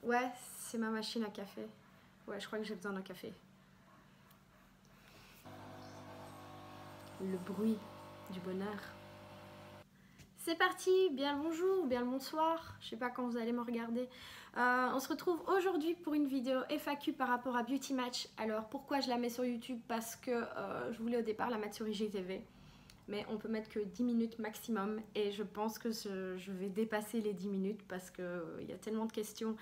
Ouais, c'est ma machine à café. Ouais, je crois que j'ai besoin d'un café. Le bruit du bonheur. C'est parti, bien le bonjour, bien le bonsoir, je sais pas quand vous allez me regarder. On se retrouve aujourd'hui pour une vidéo FAQ par rapport à Beauty Match. Alors pourquoi je la mets sur YouTube? Parce que je voulais au départ la mettre sur IGTV. Mais on peut mettre que 10 minutes maximum et je pense que je vais dépasser les 10 minutes parce qu'il y a tellement de questions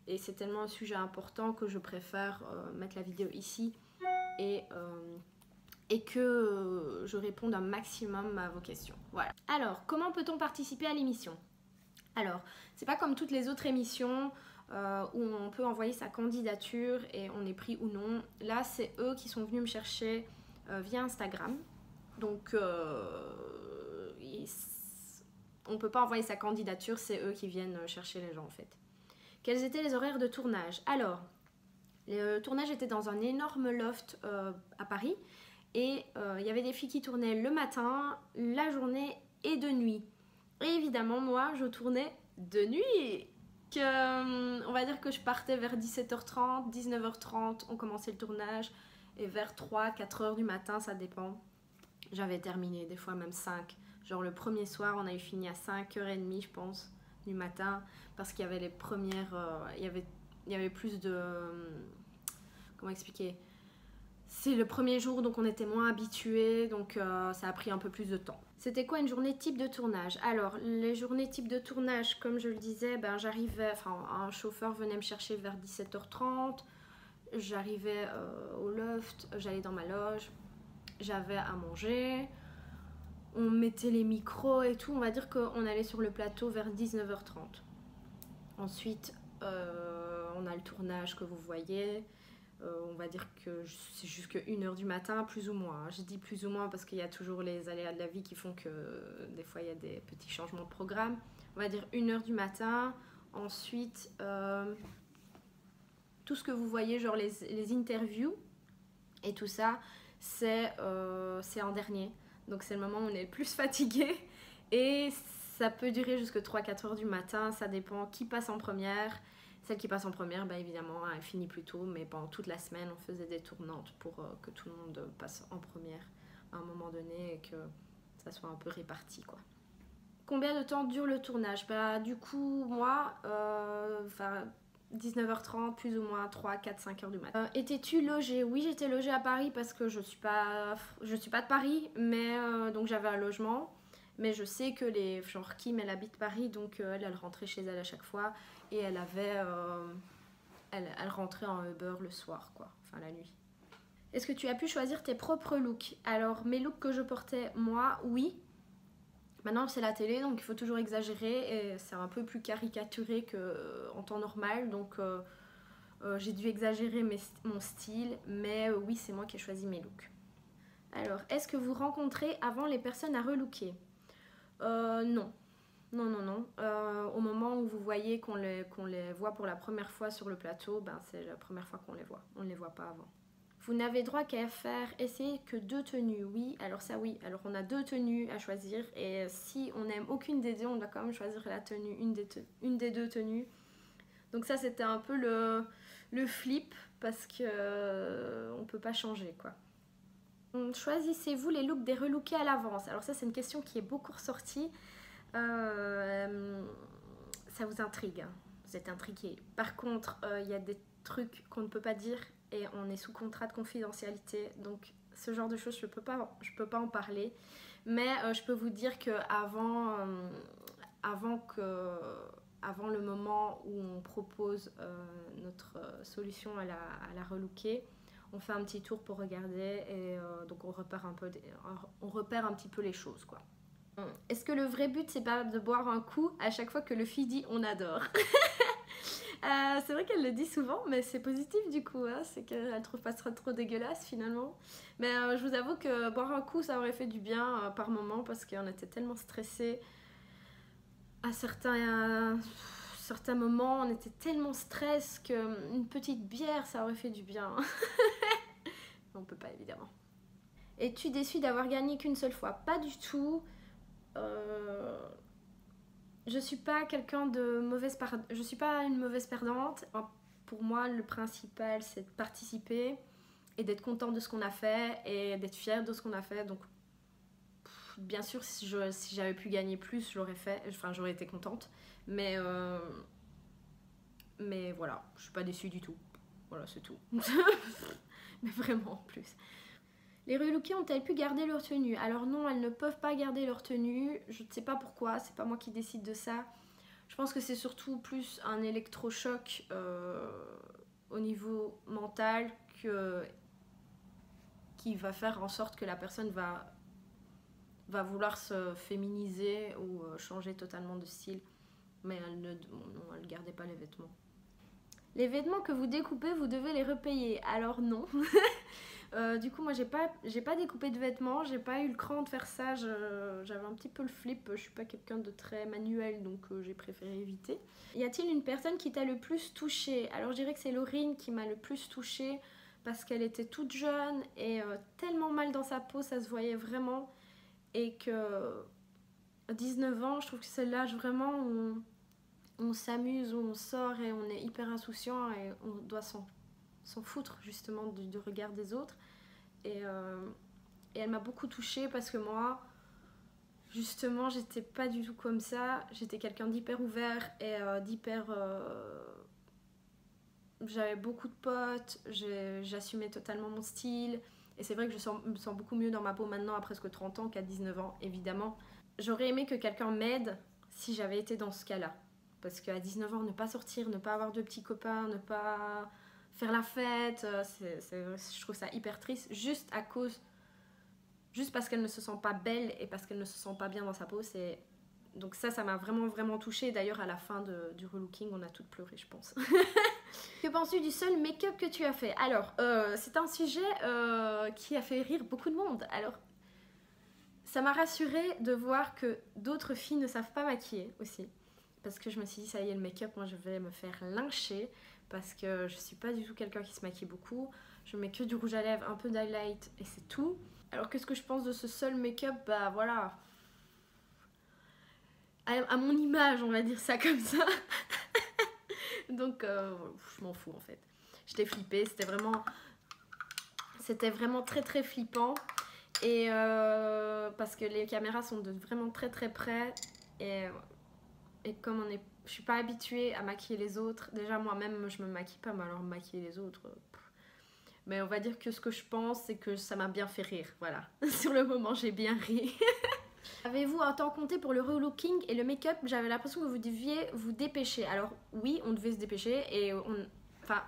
et c'est tellement un sujet important que je préfère mettre la vidéo ici et que je réponde un maximum à vos questions. Voilà. Alors, comment peut-on participer à l'émission? Alors, c'est pas comme toutes les autres émissions où on peut envoyer sa candidature et on est pris ou non. Là, c'est eux qui sont venus me chercher via Instagram. Donc, on peut pas envoyer sa candidature, c'est eux qui viennent chercher les gens en fait. Quels étaient les horaires de tournage? Alors, le tournage était dans un énorme loft à Paris. Et il y avait des filles qui tournaient le matin, la journée et de nuit. Et évidemment, moi, je tournais de nuit. On va dire que je partais vers 17h30, 19h30, on commençait le tournage. Et vers 3-4h du matin, ça dépend. J'avais terminé, des fois même 5. Genre le premier soir, on avait fini à 5h30, je pense, du matin. Parce qu'il y avait les premières... il y avait plus de... comment expliquer? C'est le premier jour, donc on était moins habitués, donc ça a pris un peu plus de temps. C'était quoi une journée type de tournage? Alors, les journées type de tournage, comme je le disais, ben, j'arrivais, enfin, un chauffeur venait me chercher vers 17h30, j'arrivais au loft, j'allais dans ma loge, j'avais à manger, on mettait les micros et tout, on va dire qu'on allait sur le plateau vers 19h30. Ensuite, on a le tournage que vous voyez. On va dire que c'est jusqu'à 1h du matin, plus ou moins. Je dis plus ou moins parce qu'il y a toujours les aléas de la vie qui font que des fois il y a des petits changements de programme. On va dire 1h du matin. Ensuite, tout ce que vous voyez, genre les interviews et tout ça, c'est en dernier. Donc c'est le moment où on est le plus fatigué. Et ça peut durer jusqu'à 3-4h du matin. Ça dépend qui passe en première. Celle qui passe en première, bah évidemment, elle finit plus tôt, mais pendant toute la semaine, on faisait des tournantes pour que tout le monde passe en première à un moment donné et que ça soit un peu réparti, quoi. Combien de temps dure le tournage? Bah du coup, moi, 19h30, plus ou moins 3-4-5h du matin. Étais-tu logée? Oui, j'étais logée à Paris parce que je suis pas de Paris, mais donc j'avais un logement. Mais je sais que genre Kim, elle habite Paris, donc elle rentrait chez elle à chaque fois et elle avait, elle rentrait en Uber le soir, quoi, enfin la nuit. Est-ce que tu as pu choisir tes propres looks? Alors mes looks que je portais moi, oui. Maintenant c'est la télé, donc il faut toujours exagérer et c'est un peu plus caricaturé qu'en temps normal, donc j'ai dû exagérer mon style, mais oui, c'est moi qui ai choisi mes looks. Alors, est-ce que vous rencontrez avant les personnes à relooker? Non. Non, non, non. Au moment où vous voyez qu'on les voit pour la première fois sur le plateau, ben, c'est la première fois qu'on les voit. On ne les voit pas avant. Vous n'avez droit qu'à faire essayer que 2 tenues. Oui, alors ça oui. Alors on a 2 tenues à choisir et si on n'aime aucune des deux, on doit quand même choisir la tenue, une des 2 tenues. Donc ça c'était un peu le flip parce que on peut pas changer, quoi. Choisissez-vous les looks des relookés à l'avance? Alors ça c'est une question qui est beaucoup ressortie. Ça vous intrigue, hein. Vous êtes intrigué. Par contre, il y a des trucs qu'on ne peut pas dire et on est sous contrat de confidentialité, donc ce genre de choses je peux pas en parler, mais je peux vous dire que avant le moment où on propose notre solution à la relooker, on fait un petit tour pour regarder et donc on repère un petit peu les choses, quoi. Est-ce que le vrai but c'est pas de boire un coup à chaque fois que le fille dit on adore? C'est vrai qu'elle le dit souvent, mais c'est positif du coup, hein, c'est qu'elle trouve pas ça trop dégueulasse finalement. Mais je vous avoue que boire un coup ça aurait fait du bien par moment parce qu'on était tellement stressés à certains moments, on était tellement stressés qu'une petite bière ça aurait fait du bien. On peut pas évidemment. Es-tu déçue d'avoir gagné qu'une seule fois? Pas du tout. Je suis pas quelqu'un de je suis pas une mauvaise perdante. Pour moi, le principal, c'est de participer et d'être content de ce qu'on a fait et d'être fier de ce qu'on a fait. Donc, bien sûr, si j'avais pu gagner plus, je l'aurais fait. Enfin, j'aurais été contente. Mais voilà, je suis pas déçue du tout. Voilà, c'est tout. Mais vraiment, en plus. Les relookies ont-elles pu garder leur tenue? Alors non, elles ne peuvent pas garder leur tenue. Je ne sais pas pourquoi, c'est pas moi qui décide de ça. Je pense que c'est surtout plus un électrochoc au niveau mental qui va faire en sorte que la personne va vouloir se féminiser ou changer totalement de style. Mais elle ne gardait pas les vêtements. Les vêtements que vous découpez, vous devez les repayer. Alors non. Du coup, moi, j'ai pas découpé de vêtements. J'ai pas eu le cran de faire ça. J'avais un petit peu le flip. Je suis pas quelqu'un de très manuel, donc j'ai préféré éviter. Y a-t-il une personne qui t'a le plus touchée? Alors, je dirais que c'est Laurine qui m'a le plus touchée parce qu'elle était toute jeune et tellement mal dans sa peau, ça se voyait vraiment. Et que à 19 ans, je trouve que c'est l'âge vraiment où on s'amuse, où on sort et on est hyper insouciant et on doit s'en foutre justement du regard des autres. Et elle m'a beaucoup touchée parce que moi, justement, j'étais pas du tout comme ça. J'étais quelqu'un d'hyper ouvert et d'hyper... J'avais beaucoup de potes, j'assumais totalement mon style. Et c'est vrai que me sens beaucoup mieux dans ma peau maintenant à presque 30 ans qu'à 19 ans, évidemment. J'aurais aimé que quelqu'un m'aide si j'avais été dans ce cas-là. Parce qu'à 19 ans, ne pas sortir, ne pas avoir de petits copains, ne pas faire la fête, je trouve ça hyper triste. Juste parce qu'elle ne se sent pas belle et parce qu'elle ne se sent pas bien dans sa peau. Donc ça m'a vraiment, vraiment touchée. D'ailleurs, à la fin du relooking, on a toutes pleuré, je pense. Que penses-tu du seul make-up que tu as fait? Alors, c'est un sujet qui a fait rire beaucoup de monde. Alors, ça m'a rassurée de voir que d'autres filles ne savent pas maquiller aussi. Parce que je me suis dit, ça y est, le make-up, moi je vais me faire lyncher. Parce que je suis pas du tout quelqu'un qui se maquille beaucoup. Je mets que du rouge à lèvres, un peu d'highlight et c'est tout. Alors qu'est-ce que je pense de ce seul make-up? Bah voilà. À mon image, on va dire ça comme ça. Donc je m'en fous en fait. J'étais flippée, c'était vraiment très très flippant. Et parce que les caméras sont vraiment très très près. Et comme je suis pas habituée à maquiller les autres, déjà moi-même je me maquille pas, mais alors maquiller les autres, mais on va dire que ce que je pense, c'est que ça m'a bien fait rire, voilà. Sur le moment, j'ai bien ri. Avez-vous un temps compté pour le relooking et le make-up? J'avais l'impression que vous deviez vous dépêcher. Alors oui, on devait se dépêcher et enfin,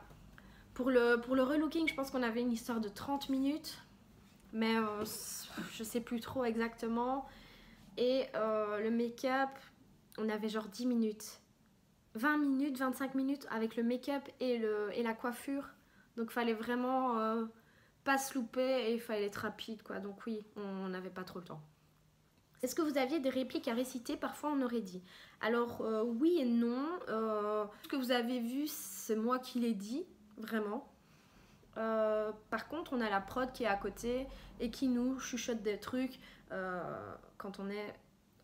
pour le relooking, je pense qu'on avait une histoire de 30 minutes, mais je sais plus trop exactement. Et le make-up, on avait genre 10 minutes. 20 minutes, 25 minutes avec le make-up et la coiffure. Donc il fallait vraiment pas se louper et il fallait être rapide, quoi. Donc oui, on n'avait pas trop le temps. Est-ce que vous aviez des répliques à réciter? Parfois on aurait dit. Alors oui et non. Ce que vous avez vu, c'est moi qui l'ai dit, vraiment. Par contre, on a la prod qui est à côté et qui nous chuchote des trucs quand on est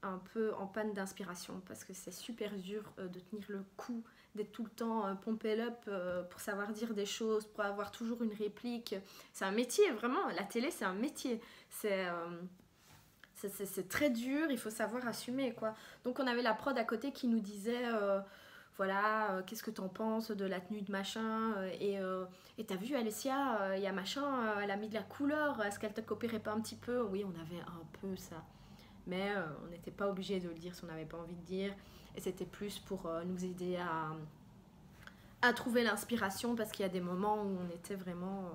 un peu en panne d'inspiration, parce que c'est super dur de tenir le coup, d'être tout le temps pompé up pour savoir dire des choses, pour avoir toujours une réplique. C'est un métier, vraiment. La télé, c'est un métier. C'est très dur, il faut savoir assumer, quoi. Donc on avait la prod à côté qui nous disait voilà, qu'est-ce que t'en penses de la tenue de machin, et t'as vu Alessia, il y a machin, elle a mis de la couleur, est-ce qu'elle te copierait pas un petit peu? Oui, on avait un peu ça, mais on n'était pas obligé de le dire si on n'avait pas envie de dire, et c'était plus pour nous aider à trouver l'inspiration, parce qu'il y a des moments où on était vraiment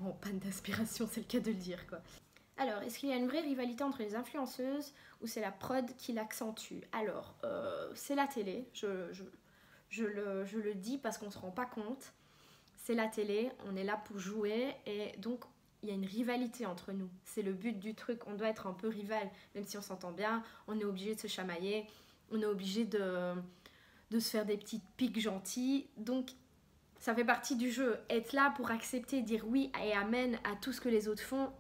en panne d'inspiration, c'est le cas de le dire, quoi. Alors, est-ce qu'il y a une vraie rivalité entre les influenceuses ou c'est la prod qui l'accentue? Alors, c'est la télé, je le dis parce qu'on ne se rend pas compte. C'est la télé, on est là pour jouer et donc il y a une rivalité entre nous. C'est le but du truc, on doit être un peu rival, même si on s'entend bien, on est obligé de se chamailler, on est obligé de se faire des petites piques gentilles. Donc, ça fait partie du jeu. Être là pour accepter, dire oui et amen à tout ce que les autres font,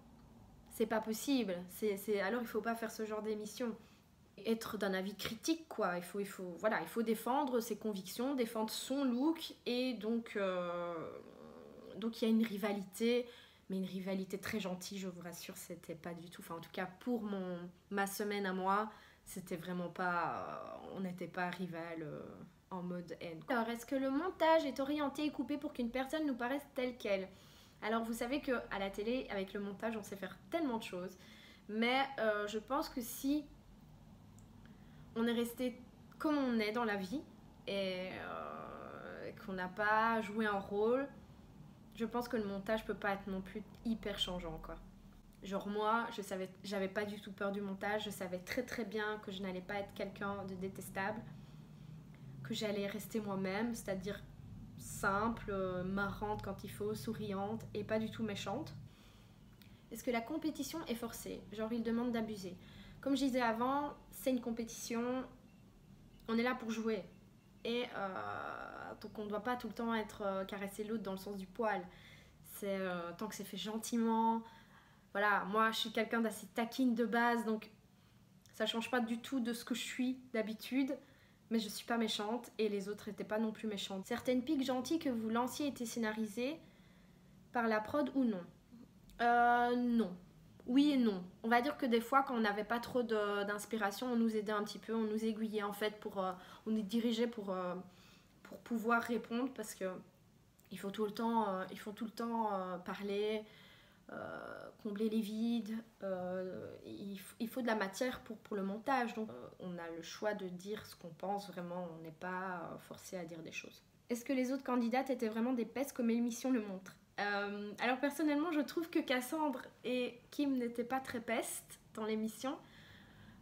c'est pas possible. Alors il faut pas faire ce genre d'émission. être d'un avis critique, quoi. Voilà, il faut défendre ses convictions, défendre son look, et donc il y a une rivalité, mais une rivalité très gentille, je vous rassure, c'était pas du tout, enfin en tout cas pour ma semaine à moi, c'était vraiment pas, on n'était pas rival en mode haine. Alors, est-ce que le montage est orienté et coupé pour qu'une personne nous paraisse telle qu'elle? Alors vous savez qu'à la télé, avec le montage, on sait faire tellement de choses, mais je pense que si on est resté comme on est dans la vie et qu'on n'a pas joué un rôle, je pense que le montage peut pas être non plus hyper changeant, quoi. Genre moi, j'avais pas du tout peur du montage, je savais très très bien que je n'allais pas être quelqu'un de détestable, que j'allais rester moi-même, c'est-à-dire simple, marrante quand il faut, souriante et pas du tout méchante. Est-ce que la compétition est forcée? Genre il demande d'abuser. Comme je disais avant, c'est une compétition, on est là pour jouer. Et donc on ne doit pas tout le temps être caresser l'autre dans le sens du poil. C'est tant que c'est fait gentiment. Voilà, moi je suis quelqu'un d'assez taquine de base, donc ça change pas du tout de ce que je suis d'habitude. Mais je suis pas méchante et les autres étaient pas non plus méchantes. Certaines piques gentilles que vous lanciez étaient scénarisées par la prod ou non? Non. Oui et non. On va dire que des fois, quand on n'avait pas trop d'inspiration, on nous aidait un petit peu, on nous aiguillait en fait, on nous dirigeait pour pouvoir répondre, parce que il faut tout le temps, parler, combler les vides. Il faut de la matière pour le montage. Donc, on a le choix de dire ce qu'on pense vraiment. On n'est pas forcé à dire des choses. Est-ce que les autres candidates étaient vraiment des pestes comme l'émission le montre? Alors personnellement, je trouve que Cassandre et Kim n'étaient pas très pestes dans l'émission.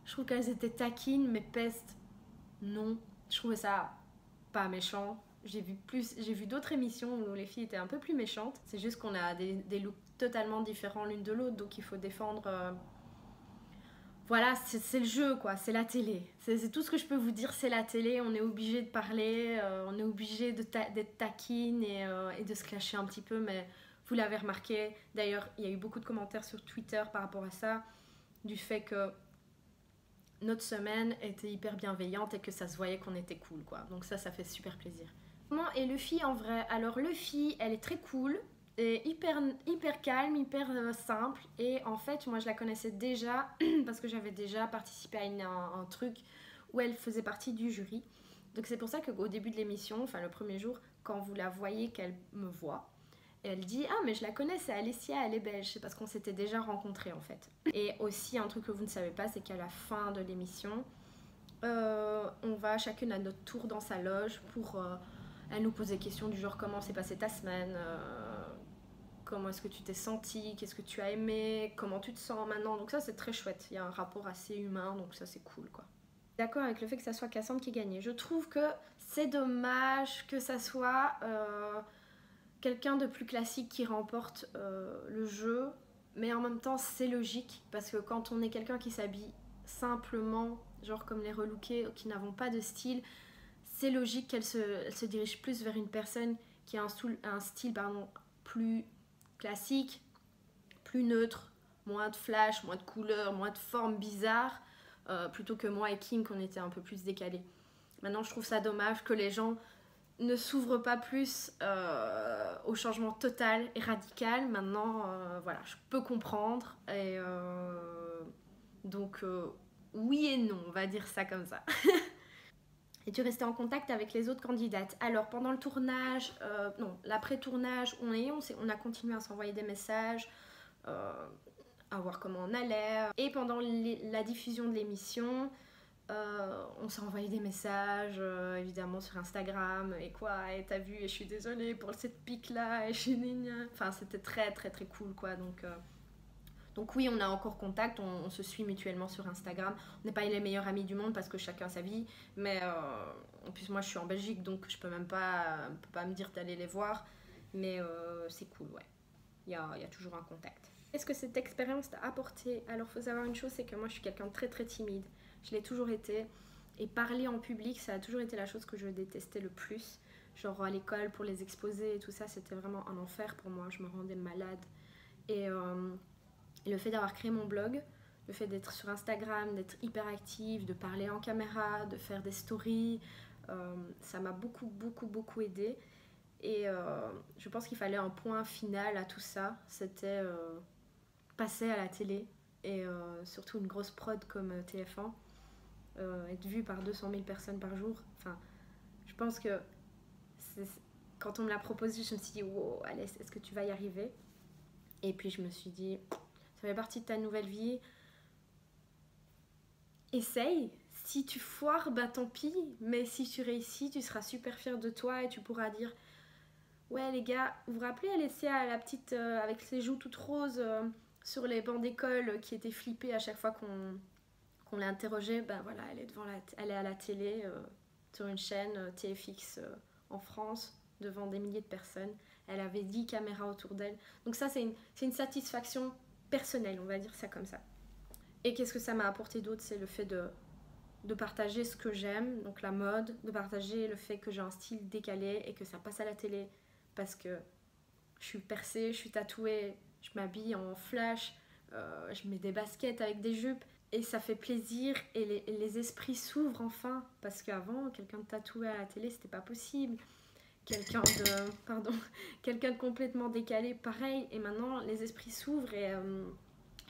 Je trouve qu'elles étaient taquines, mais pestes, non. Je trouvais ça pas méchant. J'ai vu d'autres émissions où les filles étaient un peu plus méchantes. C'est juste qu'on a des looks totalement différents l'une de l'autre, donc il faut défendre. Voilà, c'est le jeu, quoi. C'est la télé. C'est tout ce que je peux vous dire. C'est la télé. On est obligé de parler, on est obligé d'être taquine et de se clasher un petit peu. Mais vous l'avez remarqué. D'ailleurs, il y a eu beaucoup de commentaires sur Twitter par rapport à ça, du fait que notre semaine était hyper bienveillante et que ça se voyait qu'on était cool, quoi. Donc ça fait super plaisir. Comment est Luffy en vrai? Alors Luffy, elle est très cool, et hyper calme, hyper simple. Et en fait, moi je la connaissais déjà parce que j'avais déjà participé à un truc où elle faisait partie du jury. Donc c'est pour ça qu'au début de l'émission, enfin le premier jour, quand vous la voyez qu'elle me voit, elle dit ah mais je la connais, c'est Alessia, elle est belge. C'est parce qu'on s'était déjà rencontrés en fait. Et aussi un truc que vous ne savez pas, c'est qu'à la fin de l'émission, on va chacune à notre tour dans sa loge pour elle nous pose des questions du genre comment s'est passée ta semaine, comment est-ce que tu t'es sentie, qu'est-ce que tu as aimé, comment tu te sens maintenant. Donc ça c'est très chouette, il y a un rapport assez humain, donc ça c'est cool, quoi. D'accord avec le fait que ça soit Cassandre qui gagnait. Je trouve que c'est dommage que ça soit quelqu'un de plus classique qui remporte le jeu, mais en même temps c'est logique, parce que quand on est quelqu'un qui s'habille simplement, genre comme les relookés qui n'avons pas de style, c'est logique qu'elle se dirige plus vers une personne qui a un style plus classique, plus neutre, moins de flash, moins de couleurs, moins de formes bizarres, plutôt que moi et Kim qu'on était un peu plus décalés. Maintenant je trouve ça dommage que les gens ne s'ouvrent pas plus au changement total et radical. Maintenant voilà, je peux comprendre, et donc oui et non, on va dire ça comme ça. Et tu restais en contact avec les autres candidates? Alors pendant le tournage, non, l'après-tournage, on a continué à s'envoyer des messages, à voir comment on allait. Et pendant la diffusion de l'émission, on s'est envoyé des messages, évidemment sur Instagram, et quoi, et t'as vu, et je suis désolée pour cette pique là, et je suis nina. Enfin c'était très très très cool, quoi. Donc oui, on a encore contact, on se suit mutuellement sur Instagram. On n'est pas les meilleurs amis du monde parce que chacun a sa vie, mais en plus moi je suis en Belgique, donc je peux pas me dire d'aller les voir, mais c'est cool, ouais. Il y a toujours un contact. Est-ce que cette expérience t'a apporté? Alors faut savoir une chose, c'est que moi je suis quelqu'un de très très timide. Je l'ai toujours été, et parler en public, ça a toujours été la chose que je détestais le plus. Genre à l'école pour les exposés et tout ça, c'était vraiment un enfer pour moi, je me rendais malade. Et le fait d'avoir créé mon blog, Le fait d'être sur Instagram, d'être hyper active, de parler en caméra, de faire des stories, ça m'a beaucoup aidé. Et je pense qu'il fallait un point final à tout ça, c'était passer à la télé et surtout une grosse prod comme TF1, être vu par 200 000 personnes par jour. Enfin, je pense que quand on me l'a proposé, je me suis dit wow, Alès, est-ce que tu vas y arriver? Et puis je me suis dit, ça fait partie de ta nouvelle vie, essaye. Si tu foires, bah tant pis, mais si tu réussis, tu seras super fière de toi et tu pourras dire ouais les gars, vous vous rappelez Alessia, la petite avec ses joues toutes roses sur les bancs d'école qui était flippée à chaque fois qu'on l'a interrogée? Ben voilà, elle est à la télé sur une chaîne TFX en France devant des milliers de personnes. Elle avait 10 caméras autour d'elle. Donc ça c'est une satisfaction personnelle, on va dire ça comme ça. Et qu'est-ce que ça m'a apporté d'autre? C'est le fait de partager ce que j'aime, donc la mode, de partager le fait que j'ai un style décalé et que ça passe à la télé parce que je suis percée, je suis tatouée, je m'habille en flash, je mets des baskets avec des jupes et ça fait plaisir et les esprits s'ouvrent enfin parce qu'avant, quelqu'un de tatoué à la télé, c'était pas possible. Quelqu'un de complètement décalé, pareil, et maintenant les esprits s'ouvrent et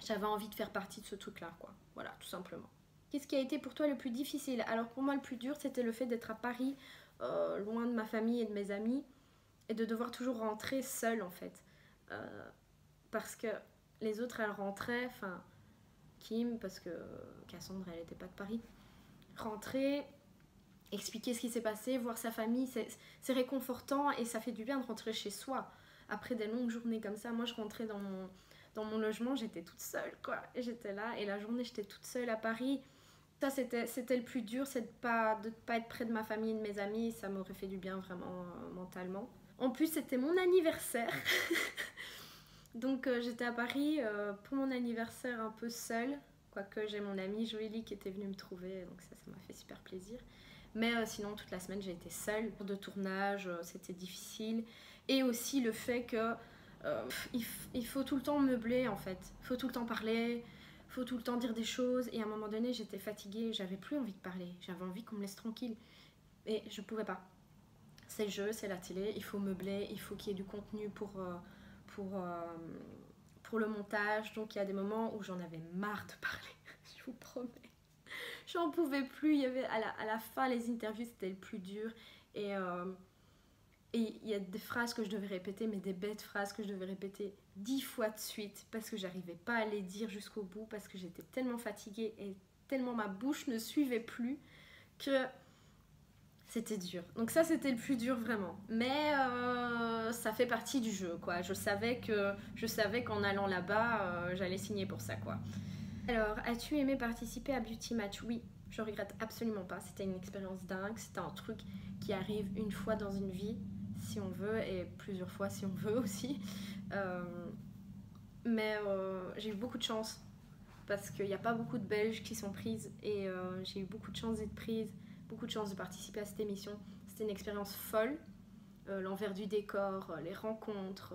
j'avais envie de faire partie de ce truc-là, quoi. Voilà, tout simplement. Qu'est-ce qui a été pour toi le plus difficile? Alors pour moi le plus dur c'était le fait d'être à Paris, loin de ma famille et de mes amis, et de devoir toujours rentrer seule en fait. Parce que les autres elles rentraient, enfin Kim, parce que Cassandre elle n'était pas de Paris, rentrer, expliquer ce qui s'est passé, voir sa famille, c'est réconfortant et ça fait du bien de rentrer chez soi. Après des longues journées comme ça, moi je rentrais dans mon logement, j'étais toute seule quoi, et j'étais là, et la journée j'étais toute seule à Paris. Ça c'était le plus dur, c'est de pas être près de ma famille et de mes amis, ça m'aurait fait du bien vraiment mentalement. En plus c'était mon anniversaire, donc j'étais à Paris pour mon anniversaire un peu seule, quoique j'ai mon amie Joélie qui était venue me trouver, donc ça m'a fait super plaisir. Mais sinon toute la semaine j'ai été seule, de tournage, c'était difficile. Et aussi le fait que il faut tout le temps meubler en fait, il faut tout le temps parler, il faut tout le temps dire des choses. Et à un moment donné j'étais fatiguée, j'avais plus envie de parler, j'avais envie qu'on me laisse tranquille. Et je pouvais pas. C'est le jeu, c'est la télé, il faut meubler, il faut qu'il y ait du contenu pour le montage. Donc il y a des moments où j'en avais marre de parler, je vous promets. J'en pouvais plus, il y avait à la fin les interviews c'était le plus dur. Et il y a des phrases que je devais répéter, mais des bêtes phrases que je devais répéter 10 fois de suite parce que j'arrivais pas à les dire jusqu'au bout, parce que j'étais tellement fatiguée et tellement ma bouche ne suivait plus que c'était dur. Donc ça c'était le plus dur vraiment. Mais ça fait partie du jeu quoi. Je savais qu'en allant là-bas, j'allais signer pour ça quoi. Alors, as-tu aimé participer à Beauty Match? Oui, je regrette absolument pas. C'était une expérience dingue. C'était un truc qui arrive une fois dans une vie, si on veut, et plusieurs fois si on veut aussi. Mais j'ai eu beaucoup de chance parce qu'il n'y a pas beaucoup de Belges qui sont prises et j'ai eu beaucoup de chance d'être prise, beaucoup de chance de participer à cette émission. C'était une expérience folle. L'envers du décor, les rencontres,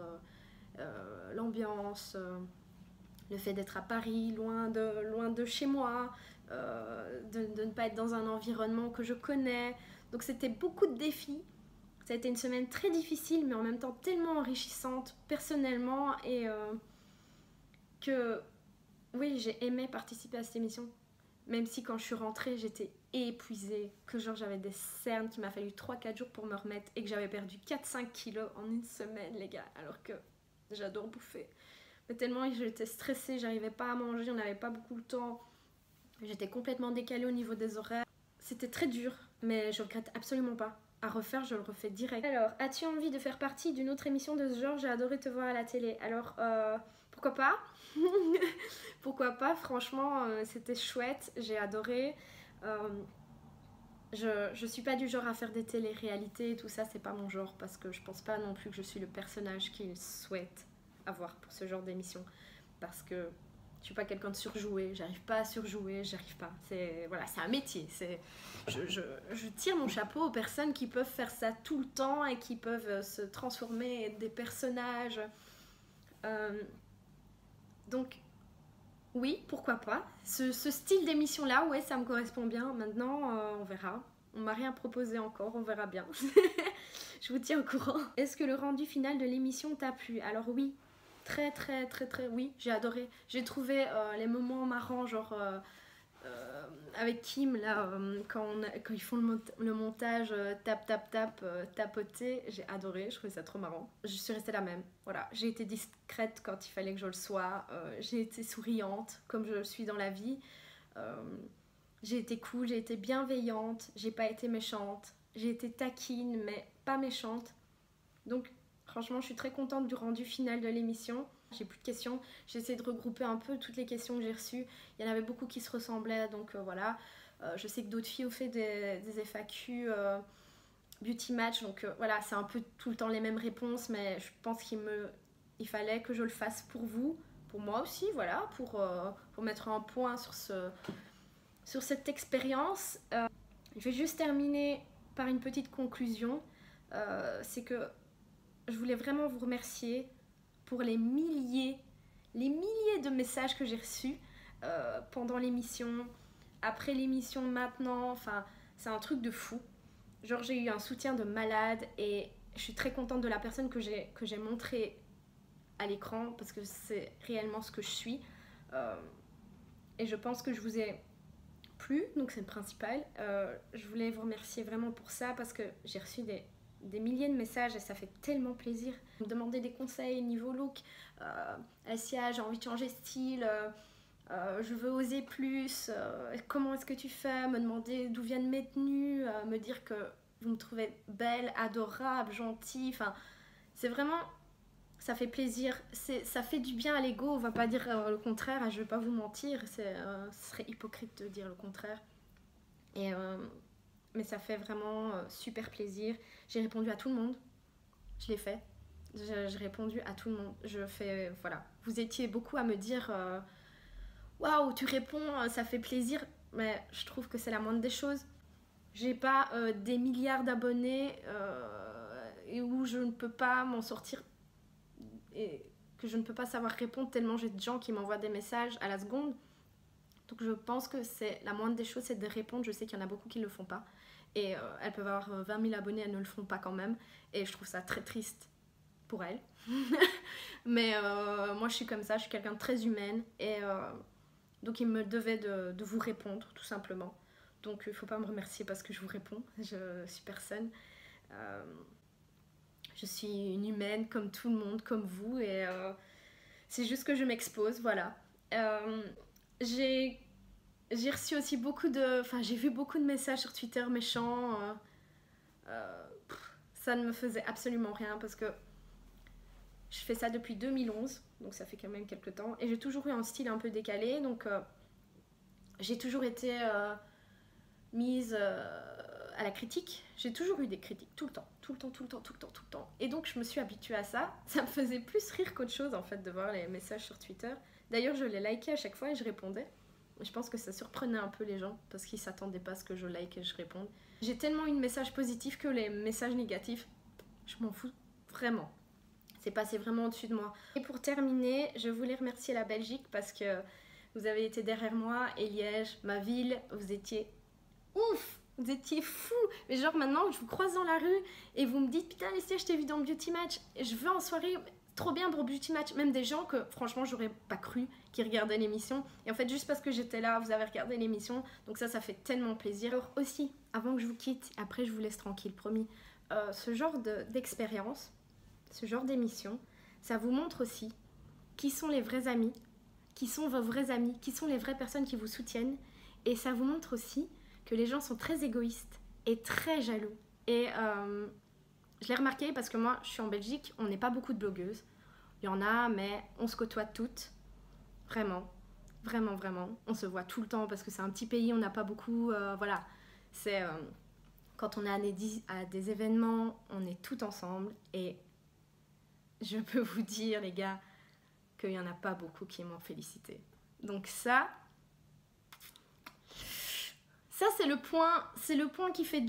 l'ambiance. Le fait d'être à Paris, loin de chez moi, de ne pas être dans un environnement que je connais. Donc c'était beaucoup de défis. Ça a été une semaine très difficile, mais en même temps tellement enrichissante personnellement. Et que oui, j'ai aimé participer à cette émission. Même si quand je suis rentrée, j'étais épuisée. Que genre j'avais des cernes, qu'il m'a fallu 3-4 jours pour me remettre. Et que j'avais perdu 4-5 kilos en une semaine, les gars. Alors que j'adore bouffer. Mais tellement j'étais stressée, j'arrivais pas à manger, on n'avait pas beaucoup de temps. J'étais complètement décalée au niveau des horaires. C'était très dur, mais je regrette absolument pas. À refaire, je le refais direct. Alors, as-tu envie de faire partie d'une autre émission de ce genre? J'ai adoré te voir à la télé. Alors, pourquoi pas? Pourquoi pas? Franchement, c'était chouette, j'ai adoré. Je suis pas du genre à faire des télé-réalités et tout ça, c'est pas mon genre, parce que je pense pas non plus que je suis le personnage qu'ils souhaitent avoir pour ce genre d'émission, parce que je suis pas quelqu'un de surjoué, j'arrive pas à surjouer, j'arrive pas, c'est un métier, je tire mon chapeau aux personnes qui peuvent faire ça tout le temps et qui peuvent se transformer en des personnages. Donc oui, pourquoi pas. Ce style d'émission-là, ouais, ça me correspond bien. Maintenant, on verra. On m'a rien proposé encore, on verra bien. Je vous tiens au courant. Est-ce que le rendu final de l'émission t'a plu? Alors oui, très très très très oui, j'ai adoré. J'ai trouvé les moments marrants, genre avec Kim, là, quand ils font le montage tap tap tap, tapoter, j'ai adoré, je trouvais ça trop marrant. Je suis restée la même, voilà. J'ai été discrète quand il fallait que je le sois, j'ai été souriante comme je le suis dans la vie. Euh, j'ai été cool, j'ai été bienveillante, j'ai pas été méchante, j'ai été taquine mais pas méchante. Donc franchement, je suis très contente du rendu final de l'émission. J'ai plus de questions, j'ai essayé de regrouper un peu toutes les questions que j'ai reçues. Il y en avait beaucoup qui se ressemblaient, donc voilà. Je sais que d'autres filles ont fait des FAQ beauty match, donc voilà, c'est un peu tout le temps les mêmes réponses, mais je pense il fallait que je le fasse pour vous, pour moi aussi, voilà, pour mettre un point sur cette expérience. Je vais juste terminer par une petite conclusion. C'est que je voulais vraiment vous remercier pour les milliers de messages que j'ai reçus pendant l'émission, après l'émission, maintenant. Enfin, c'est un truc de fou. Genre, j'ai eu un soutien de malade et je suis très contente de la personne que j'ai montrée à l'écran parce que c'est réellement ce que je suis. Et je pense que je vous ai plu, donc c'est le principal. Je voulais vous remercier vraiment pour ça parce que j'ai reçu des milliers de messages et ça fait tellement plaisir. Me demander des conseils niveau look, Asia, j'ai envie de changer de style, je veux oser plus, comment est-ce que tu fais, me demander d'où viennent mes tenues, me dire que vous me trouvez belle, adorable, gentille, enfin c'est vraiment, ça fait plaisir, ça fait du bien à l'ego, on va pas dire le contraire, je vais pas vous mentir, ce serait hypocrite de dire le contraire. Et mais ça fait vraiment super plaisir. J'ai répondu à tout le monde, je l'ai fait. J'ai répondu à tout le monde. Je fais, voilà. Vous étiez beaucoup à me dire waouh, tu réponds, ça fait plaisir. Mais je trouve que c'est la moindre des choses. J'ai pas des milliards d'abonnés et où je ne peux pas m'en sortir et que je ne peux pas savoir répondre tellement j'ai de gens qui m'envoient des messages à la seconde. Donc je pense que c'est la moindre des choses, c'est de répondre. Je sais qu'il y en a beaucoup qui ne le font pas. Et elles peuvent avoir 20 000 abonnés, elles ne le font pas quand même. Et je trouve ça très triste pour elles. Mais moi je suis comme ça, je suis quelqu'un de très humaine. Et donc il me devait de vous répondre, tout simplement. Donc il ne faut pas me remercier parce que je vous réponds. Je suis personne. Je suis une humaine comme tout le monde, comme vous. Et c'est juste que je m'expose, voilà. J'ai reçu aussi beaucoup de... Enfin, j'ai vu beaucoup de messages sur Twitter méchants. Ça ne me faisait absolument rien parce que je fais ça depuis 2011, donc ça fait quand même quelques temps. Et j'ai toujours eu un style un peu décalé, donc j'ai toujours été mise à la critique. J'ai toujours eu des critiques, tout le temps, tout le temps, tout le temps, tout le temps, tout le temps. Et donc je me suis habituée à ça. Ça me faisait plus rire qu'autre chose en fait de voir les messages sur Twitter. D'ailleurs, je les likais à chaque fois et je répondais. Je pense que ça surprenait un peu les gens parce qu'ils s'attendaient pas à ce que je like et je réponde. J'ai tellement eu de messages positifs que les messages négatifs, je m'en fous vraiment. C'est passé vraiment au-dessus de moi. Et pour terminer, je voulais remercier la Belgique parce que vous avez été derrière moi et Liège, ma ville, vous étiez ouf, vous étiez fous. Mais genre maintenant, je vous croise dans la rue et vous me dites putain Leslie, je t'ai vu dans Beauty Match, je veux en soirée. Trop bien pour Beauty Match, même des gens que franchement j'aurais pas cru qui regardaient l'émission et en fait juste parce que j'étais là vous avez regardé l'émission, donc ça fait tellement plaisir. Alors aussi, avant que je vous quitte, après je vous laisse tranquille, promis, ce genre d'expérience, ce genre d'émission, ça vous montre aussi qui sont les vrais amis, qui sont vos vrais amis, qui sont les vraies personnes qui vous soutiennent, et ça vous montre aussi que les gens sont très égoïstes et très jaloux. Et je l'ai remarqué parce que moi, je suis en Belgique, on n'est pas beaucoup de blogueuses. Il y en a, mais on se côtoie toutes. Vraiment, vraiment, vraiment. On se voit tout le temps parce que c'est un petit pays, on n'a pas beaucoup... voilà, c'est... quand on est à des événements, on est toutes ensemble. Et je peux vous dire, les gars, qu'il n'y en a pas beaucoup qui m'ont félicité. Donc ça c'est le point qui fait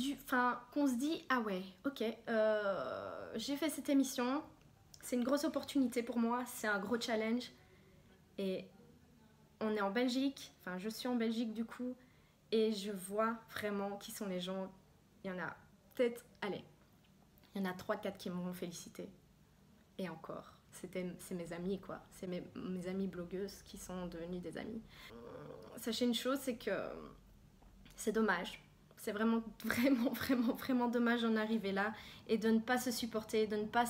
qu'on se dit ah ouais, ok, j'ai fait cette émission, c'est une grosse opportunité pour moi, c'est un gros challenge et on est en Belgique, enfin je suis en Belgique du coup, et je vois vraiment qui sont les gens. Il y en a peut-être, allez, il y en a 3-4 qui m'ont félicité. Et encore, c'est mes amis quoi, c'est mes amies blogueuses qui sont devenues des amies. Sachez une chose, c'est que c'est dommage. C'est vraiment, vraiment, vraiment, vraiment dommage d'en arriver là et de ne pas se supporter, de ne pas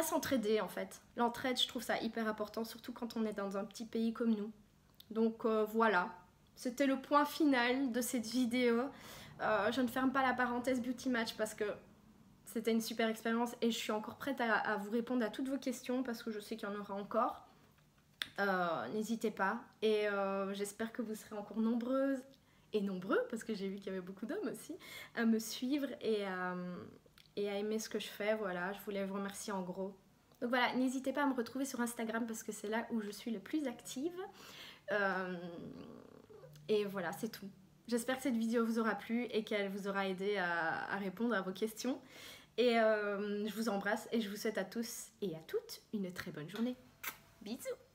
s'entraider en fait. L'entraide, je trouve ça hyper important, surtout quand on est dans un petit pays comme nous. Donc voilà, c'était le point final de cette vidéo. Je ne ferme pas la parenthèse Beauty Match parce que c'était une super expérience et je suis encore prête à vous répondre à toutes vos questions parce que je sais qu'il y en aura encore. N'hésitez pas et j'espère que vous serez encore nombreuses et nombreux, parce que j'ai vu qu'il y avait beaucoup d'hommes aussi, à me suivre et à aimer ce que je fais. Voilà, je voulais vous remercier en gros. Donc voilà, n'hésitez pas à me retrouver sur Instagram parce que c'est là où je suis le plus active. Et voilà, c'est tout. J'espère que cette vidéo vous aura plu et qu'elle vous aura aidé à répondre à vos questions. Et je vous embrasse et je vous souhaite à tous et à toutes une très bonne journée. Bisous!